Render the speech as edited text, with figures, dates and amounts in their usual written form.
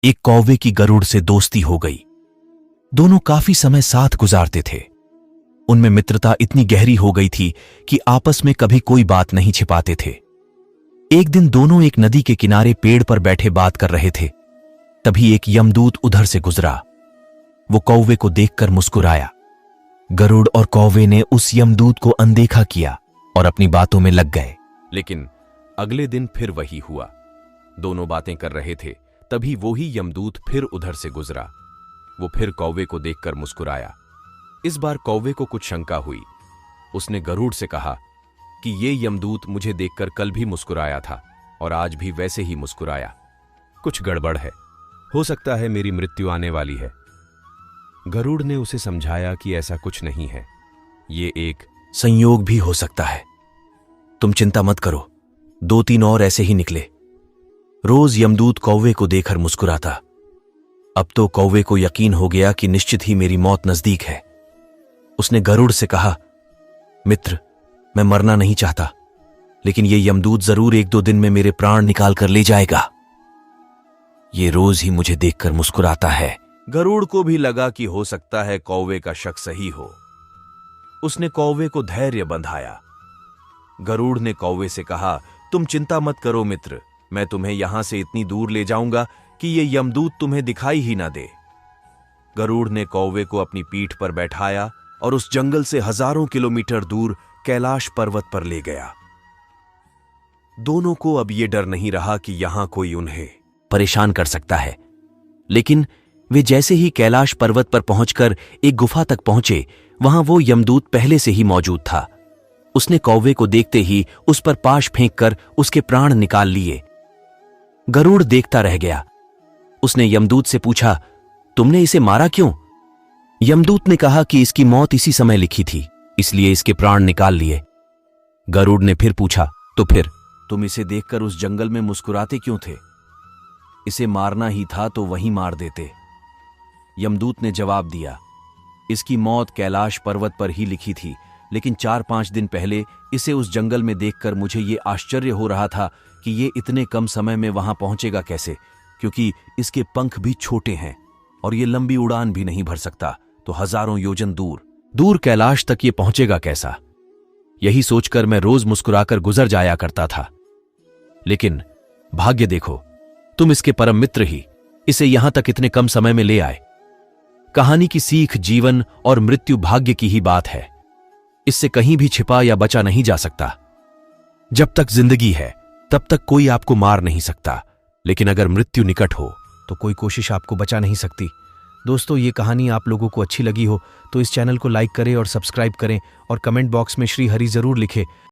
एक कौवे की गरुड़ से दोस्ती हो गई। दोनों काफी समय साथ गुजारते थे। उनमें मित्रता इतनी गहरी हो गई थी कि आपस में कभी कोई बात नहीं छिपाते थे। एक दिन दोनों एक नदी के किनारे पेड़ पर बैठे बात कर रहे थे। तभी एक यमदूत उधर से गुजरा। वो कौवे को देखकर मुस्कुराया। गरुड़ और कौवे ने उस यमदूत को अनदेखा किया और अपनी बातों में लग गए। लेकिन अगले दिन फिर वही हुआ। दोनों बातें कर रहे थे, तभी वो ही यमदूत फिर उधर से गुजरा। वो फिर कौवे को देखकर मुस्कुराया। इस बार कौवे को कुछ शंका हुई। उसने गरुड़ से कहा कि ये यमदूत मुझे देखकर कल भी मुस्कुराया था और आज भी वैसे ही मुस्कुराया। कुछ गड़बड़ है, हो सकता है मेरी मृत्यु आने वाली है। गरुड़ ने उसे समझाया कि ऐसा कुछ नहीं है, ये एक संयोग भी हो सकता है। तुम चिंता मत करो, 2-3 और ऐसे ही निकले। रोज यमदूत कौवे को देखकर मुस्कुराता। अब तो कौवे को यकीन हो गया कि निश्चित ही मेरी मौत नजदीक है। उसने गरुड़ से कहा, मित्र, मैं मरना नहीं चाहता, लेकिन ये यमदूत जरूर 1-2 दिन में मेरे प्राण निकाल कर ले जाएगा। ये रोज ही मुझे देखकर मुस्कुराता है। गरुड़ को भी लगा कि हो सकता है कौवे का शक सही हो। उसने कौवे को धैर्य बंधाया। गरुड़ ने कौवे से कहा, तुम चिंता मत करो मित्र, मैं तुम्हें यहां से इतनी दूर ले जाऊंगा कि ये यमदूत तुम्हें दिखाई ही ना दे। गरुड़ ने कौवे को अपनी पीठ पर बैठाया और उस जंगल से हजारों किलोमीटर दूर कैलाश पर्वत पर ले गया। दोनों को अब ये डर नहीं रहा कि यहां कोई उन्हें परेशान कर सकता है। लेकिन वे जैसे ही कैलाश पर्वत पर पहुंचकर एक गुफा तक पहुंचे, वहां वो यमदूत पहले से ही मौजूद था। उसने कौवे को देखते ही उस पर पाश फेंककर उसके प्राण निकाल लिए। गरुड़ देखता रह गया। उसने यमदूत से पूछा, तुमने इसे मारा क्यों? यमदूत ने कहा कि इसकी मौत इसी समय लिखी थी, इसलिए इसके प्राण निकाल लिए। गरुड़ ने फिर पूछा, तो फिर तुम इसे देखकर उस जंगल में मुस्कुराते क्यों थे? इसे मारना ही था तो वहीं मार देते। यमदूत ने जवाब दिया, इसकी मौत कैलाश पर्वत पर ही लिखी थी, लेकिन 4-5 दिन पहले इसे उस जंगल में देखकर मुझे ये आश्चर्य हो रहा था कि ये इतने कम समय में वहां पहुंचेगा कैसे, क्योंकि इसके पंख भी छोटे हैं और ये लंबी उड़ान भी नहीं भर सकता, तो हजारों योजन दूर कैलाश तक ये पहुंचेगा कैसा? यही सोचकर मैं रोज मुस्कुराकर गुजर जाया करता था। लेकिन भाग्य देखो, तुम इसके परम मित्र ही इसे यहां तक इतने कम समय में ले आए। कहानी की सीख जीवन और मृत्यु भाग्य की ही बात है। इससे कहीं भी छिपा या बचा नहीं जा सकता। जब तक जिंदगी है तब तक कोई आपको मार नहीं सकता, लेकिन अगर मृत्यु निकट हो तो कोई कोशिश आपको बचा नहीं सकती। दोस्तों, ये कहानी आप लोगों को अच्छी लगी हो तो इस चैनल को लाइक करें और सब्सक्राइब करें और कमेंट बॉक्स में श्री हरि जरूर लिखें।